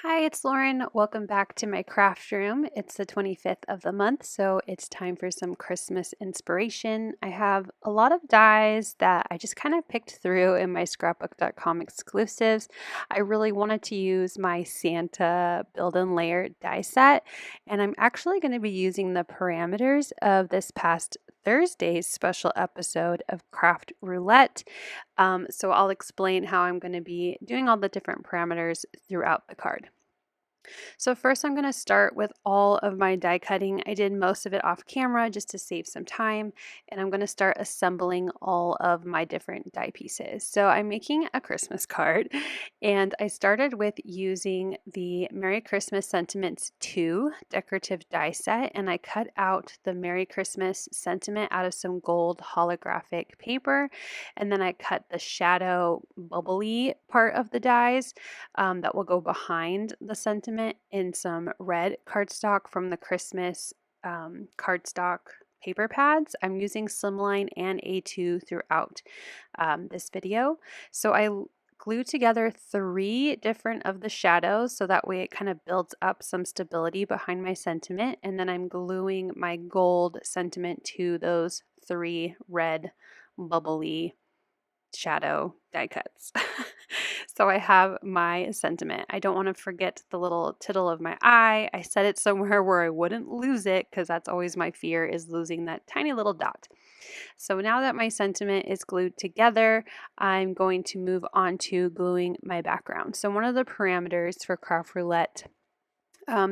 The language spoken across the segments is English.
Hi, it's Lauren. Welcome back to my craft room. It's the 25th of the month, so it's time for some Christmas inspiration. I have a lot of dies that I just kind of picked through in my scrapbook.com exclusives. I really wanted to use my Santa build and layer die set, and I'm actually going to be using the parameters of this past Thursday's special episode of Craft Roulette. So I'll explain how I'm going to be doing all the different parameters throughout the card. So first I'm going to start with all of my die cutting. I did most of it off camera just to save some time, and I'm going to start assembling all of my different die pieces. So I'm making a Christmas card, and I started with using the Merry Christmas Sentiments 2 decorative die set, and I cut out the Merry Christmas sentiment out of some gold holographic paper, and then I cut the shadow bubbly part of the dies that will go behind the sentiment in some red cardstock from the Christmas cardstock paper pads. I'm using Slimline and A2 throughout this video. So I glue together 3 different of the shadows so that way it kind of builds up some stability behind my sentiment, and then I'm gluing my gold sentiment to those 3 red bubbly shadow die cuts. So I have my sentiment. I don't want to forget the little tittle of my eye. I set it somewhere where I wouldn't lose it because that's always my fear, is losing that tiny little dot. So now that my sentiment is glued together, I'm going to move on to gluing my background. So one of the parameters for Craft Roulette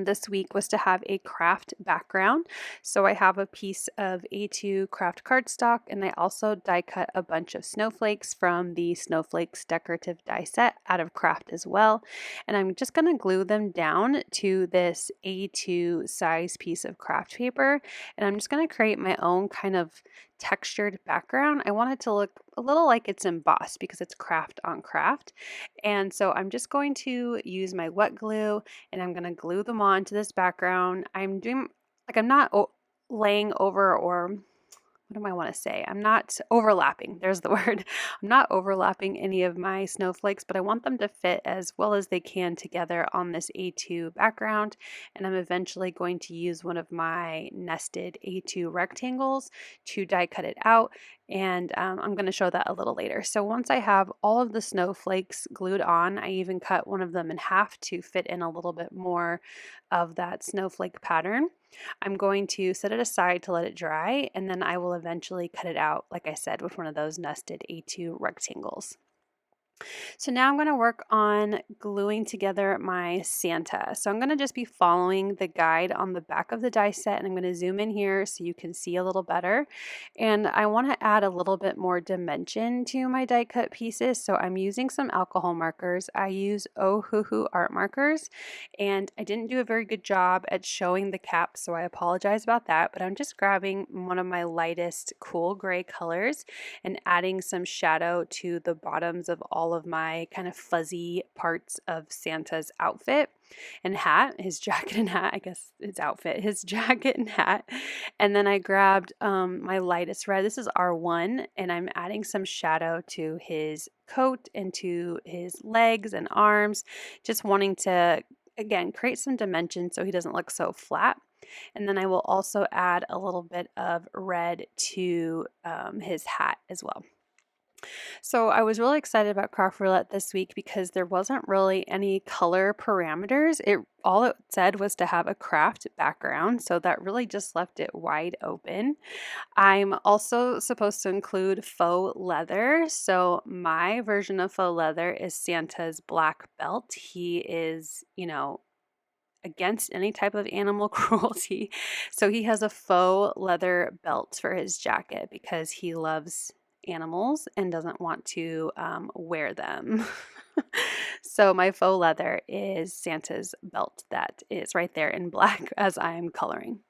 this week was to have a craft background. So I have a piece of A2 craft cardstock, and I also die cut a bunch of snowflakes from the Snowflakes Decorative Die Set out of Kraft as well. And I'm just going to glue them down to this A2 size piece of craft paper. And I'm just going to create my own kind of textured background. I want it to look a little like it's embossed because it's craft on craft. And so I'm just going to use my wet glue, and I'm going to glue them on to this background. I'm not laying over, or what do I want to say? I'm not overlapping. There's the word. I'm not overlapping any of my snowflakes, but I want them to fit as well as they can together on this A2 background. And I'm eventually going to use one of my nested A2 rectangles to die cut it out. And I'm going to show that a little later. So once I have all of the snowflakes glued on, I even cut one of them in half to fit in a little bit more of that snowflake pattern. I'm going to set it aside to let it dry, and then I will eventually cut it out, like I said, with one of those nested A2 rectangles. So now I'm going to work on gluing together my Santa. So I'm going to just be following the guide on the back of the die set, and I'm going to zoom in here so you can see a little better. And I want to add a little bit more dimension to my die cut pieces. So I'm using some alcohol markers. I use Ohuhu art markers, and I didn't do a very good job at showing the cap, so I apologize about that. But I'm just grabbing one of my lightest cool gray colors and adding some shadow to the bottoms of all of my kind of fuzzy parts of Santa's outfit and hat, his jacket and hat, I guess his outfit, his jacket and hat. And then I grabbed my lightest red. This is R1, and I'm adding some shadow to his coat and to his legs and arms, just wanting to, again, create some dimension so he doesn't look so flat. And then I will also add a little bit of red to his hat as well. So I was really excited about Craft Roulette this week because there wasn't really any color parameters. All it said was to have a craft background, so that really just left it wide open. I'm also supposed to include faux leather. So my version of faux leather is Santa's black belt. He is, against any type of animal cruelty. So he has a faux leather belt for his jacket because he loves animals and doesn't want to wear them. So my faux leather is Santa's belt that is right there in black as I am coloring.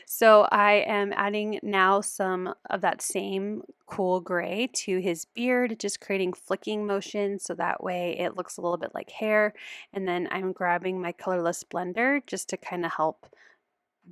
So I am adding now some of that same cool gray to his beard, just creating flicking motion so that way it looks a little bit like hair. And then I'm grabbing my colorless blender just to kind of help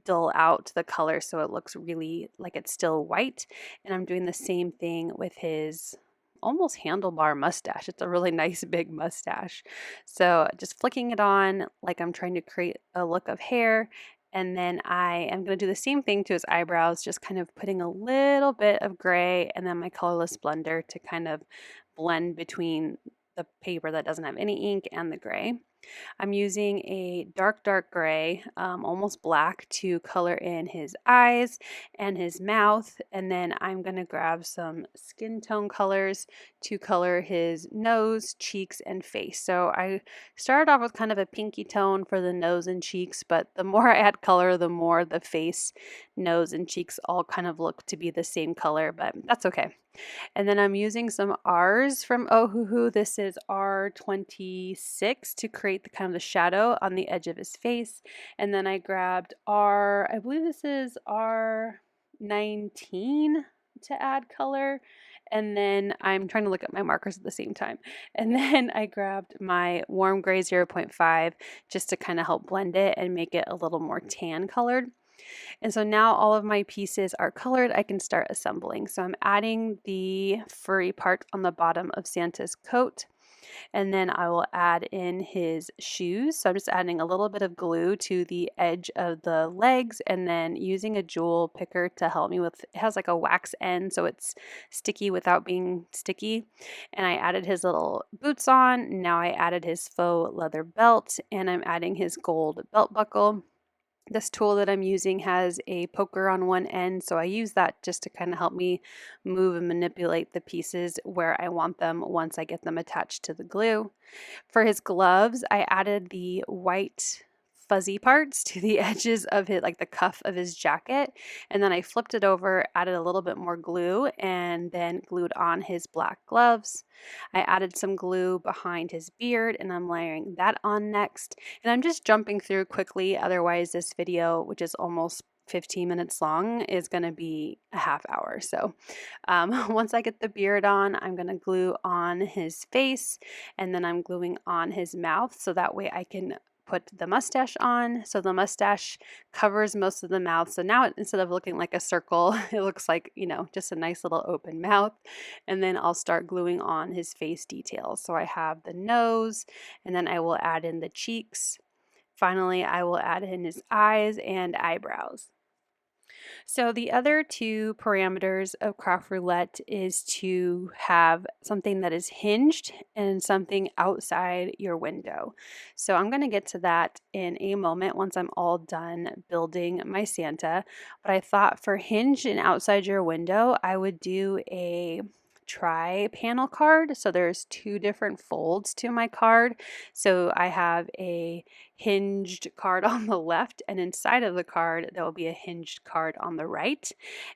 dull out the color so it looks really like it's still white. And I'm doing the same thing with his almost handlebar mustache. It's a really nice big mustache. So just flicking it on like I'm trying to create a look of hair. And then I am going to do the same thing to his eyebrows, just kind of putting a little bit of gray and then my colorless blender to kind of blend between the paper that doesn't have any ink and the gray. I'm using a dark gray, almost black, to color in his eyes and his mouth. And then I'm going to grab some skin tone colors to color his nose, cheeks, and face. So I started off with kind of a pinky tone for the nose and cheeks, but the more I add color, the more the face, nose, and cheeks all kind of look to be the same color, but that's okay. And then I'm using some R's from Ohuhu. This is R26 to create the kind of the shadow on the edge of his face. And then I grabbed I believe this is R19 to add color. And then I'm trying to look at my markers at the same time. And then I grabbed my warm gray 0.5 just to kind of help blend it and make it a little more tan colored. And so now all of my pieces are colored, I can start assembling. So I'm adding the furry part on the bottom of Santa's coat, and then I will add in his shoes. So I'm just adding a little bit of glue to the edge of the legs and then using a jewel picker to help me with, it has like a wax end so it's sticky without being sticky. And I added his little boots on. Now I added his faux leather belt and I'm adding his gold belt buckle. This tool that I'm using has a poker on one end, so I use that just to kind of help me move and manipulate the pieces where I want them once I get them attached to the glue. For his gloves, I added the white fuzzy parts to the edges of his, like the cuff of his jacket, and then I flipped it over, added a little bit more glue, and then glued on his black gloves. I added some glue behind his beard, and I'm layering that on next. And I'm just jumping through quickly, otherwise this video, which is almost 15 minutes long, is going to be a half hour. So once I get the beard on, I'm going to glue on his face, and then I'm gluing on his mouth so that way I can put the mustache on. So the mustache covers most of the mouth. So now instead of looking like a circle, it looks like, just a nice little open mouth. And then I'll start gluing on his face details. So I have the nose, and then I will add in the cheeks. Finally, I will add in his eyes and eyebrows. So the other two parameters of Craft Roulette is to have something that is hinged and something outside your window. So I'm going to get to that in a moment once I'm all done building my Santa. But I thought for hinged and outside your window, I would do a tri-panel card. So there's two different folds to my card. So I have a hinged card on the left, and inside of the card there will be a hinged card on the right.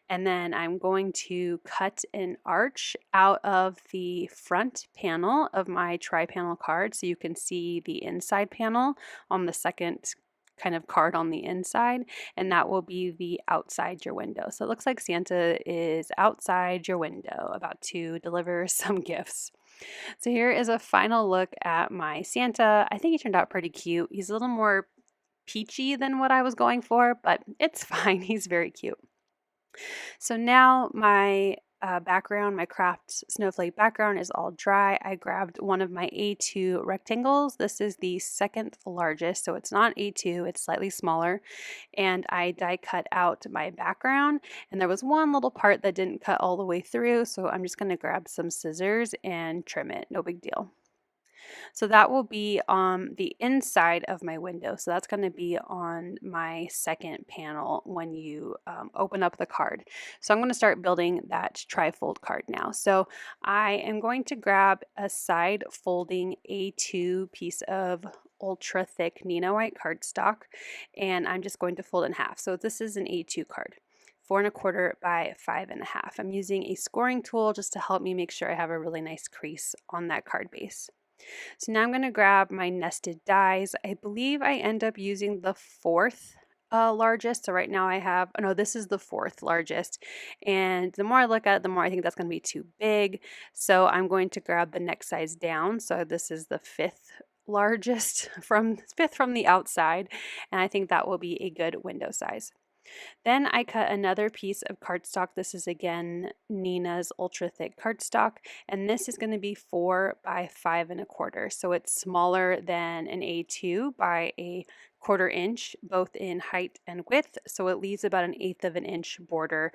And then I'm going to cut an arch out of the front panel of my tri-panel card so you can see the inside panel on the second kind of card on the inside, and that will be the outside your window. So it looks like Santa is outside your window about to deliver some gifts. So here is a final look at my Santa. I think he turned out pretty cute. He's a little more peachy than what I was going for, but it's fine. He's very cute. So now my background, my Kraft snowflake background is all dry. I grabbed one of my A2 rectangles. This is the second largest, so it's not A2, it's slightly smaller. And I die cut out my background, and there was one little part that didn't cut all the way through, so I'm just going to grab some scissors and trim it. No big deal. So that will be on the inside of my window. So that's going to be on my second panel when you open up the card. So I'm going to start building that tri-fold card now. So I am going to grab a side folding A2 piece of ultra thick Nina white cardstock, and I'm just going to fold in half. So this is an A2 card. 4¼ by 5½. I'm using a scoring tool just to help me make sure I have a really nice crease on that card base. So now I'm going to grab my nested dies. I believe I end up using the fourth largest. So right now I have, oh no, this is the fourth largest. And the more I look at it, the more I think that's going to be too big. So I'm going to grab the next size down. So this is the fifth largest, fifth from the outside. And I think that will be a good window size. Then I cut another piece of cardstock. This is again Nina's ultra thick cardstock, and this is going to be 4 by 5 1/4. So it's smaller than an A2 by a 1/4 inch, both in height and width. So it leaves about 1/8 of an inch border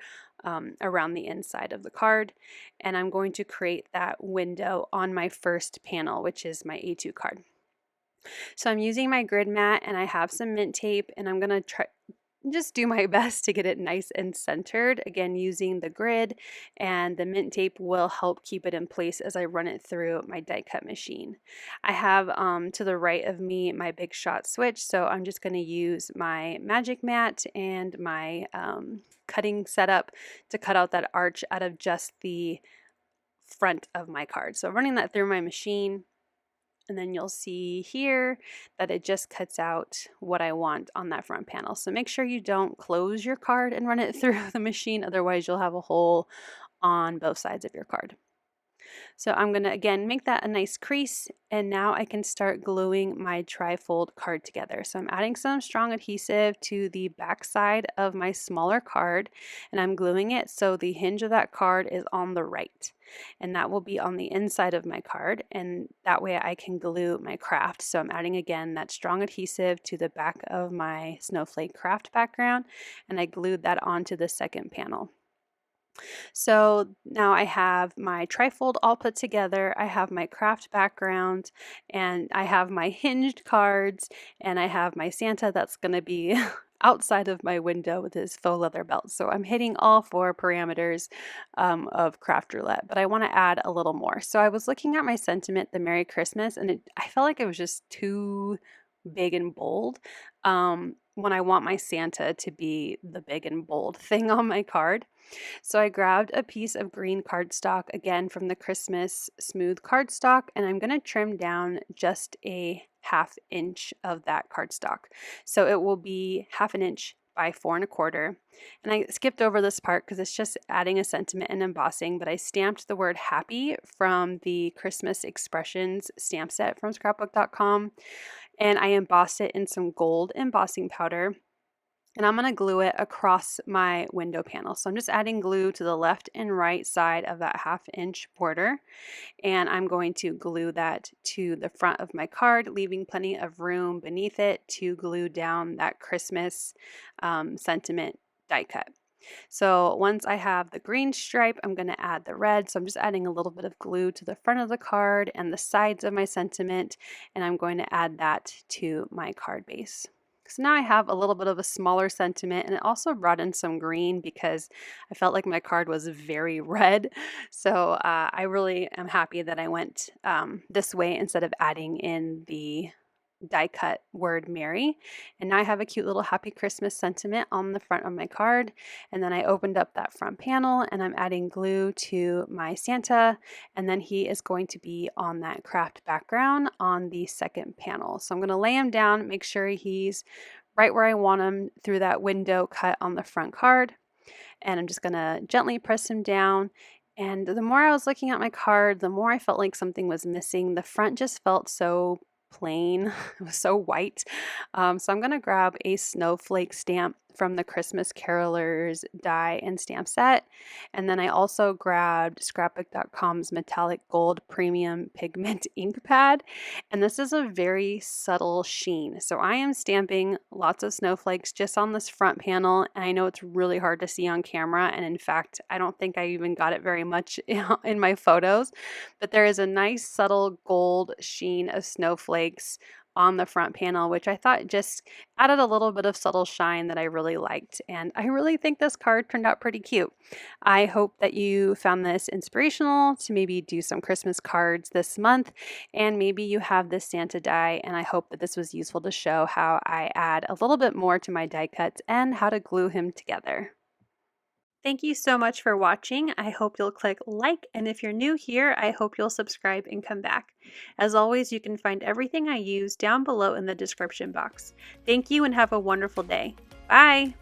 around the inside of the card. And I'm going to create that window on my first panel, which is my A2 card. So I'm using my grid mat and I have some mint tape, and I'm going to just do my best to get it nice and centered. Again, using the grid, and the mint tape will help keep it in place as I run it through my die cut machine. I have to the right of me my Big Shot switch, so I'm just going to use my magic mat and my cutting setup to cut out that arch out of just the front of my card. So running that through my machine, and then you'll see here that it just cuts out what I want on that front panel. So make sure you don't close your card and run it through the machine, otherwise you'll have a hole on both sides of your card. So I'm going to again make that a nice crease, and now I can start gluing my trifold card together. So I'm adding some strong adhesive to the back side of my smaller card, and I'm gluing it so the hinge of that card is on the right, and that will be on the inside of my card, and that way I can glue my Kraft. So I'm adding again that strong adhesive to the back of my snowflake Kraft background, and I glued that onto the second panel. So now I have my trifold all put together, I have my Kraft background, and I have my hinged cards, and I have my Santa that's going to be outside of my window with his faux leather belt. So I'm hitting all 4 parameters of Kraft Roulette, but I want to add a little more. So I was looking at my sentiment, the Merry Christmas, and I felt like it was just too big and bold when I want my Santa to be the big and bold thing on my card. So I grabbed a piece of green cardstock, again from the Christmas smooth cardstock, and I'm going to trim down just a 1/2 inch of that cardstock. So it will be 1/2 inch by 4 1/4. And I skipped over this part because it's just adding a sentiment and embossing, but I stamped the word happy from the Christmas Expressions stamp set from scrapbook.com, and I embossed it in some gold embossing powder. And I'm going to glue it across my window panel. So I'm just adding glue to the left and right side of that 1/2 inch border. And I'm going to glue that to the front of my card, leaving plenty of room beneath it to glue down that Christmas sentiment die cut. So once I have the green stripe, I'm going to add the red. So I'm just adding a little bit of glue to the front of the card and the sides of my sentiment. And I'm going to add that to my card base. So now I have a little bit of a smaller sentiment, and it also brought in some green because I felt like my card was very red. So I really am happy that I went this way instead of adding in the die cut word Merry. And now I have a cute little Happy Christmas sentiment on the front of my card. And then I opened up that front panel and I'm adding glue to my Santa, and then he is going to be on that Kraft background on the second panel. So I'm going to lay him down, make sure he's right where I want him through that window cut on the front card, and I'm just going to gently press him down. And the more I was looking at my card, the more I felt like something was missing. The front just felt so plain. It was so white. So I'm going to grab a snowflake stamp from the Christmas Carolers die and stamp set. And then I also grabbed scrapbook.com's metallic gold premium pigment ink pad. And this is a very subtle sheen. So I am stamping lots of snowflakes just on this front panel. And I know it's really hard to see on camera. And in fact, I don't think I even got it very much in my photos. But there is a nice subtle gold sheen of snowflakes on the front panel, which I thought just added a little bit of subtle shine that I really liked. And I really think this card turned out pretty cute. I hope that you found this inspirational to maybe do some Christmas cards this month, and maybe you have this Santa die, and I hope that this was useful to show how I add a little bit more to my die cuts and how to glue him together. Thank you so much for watching. I hope you'll click like, and if you're new here, I hope you'll subscribe and come back. As always, you can find everything I use down below in the description box. Thank you and have a wonderful day. Bye!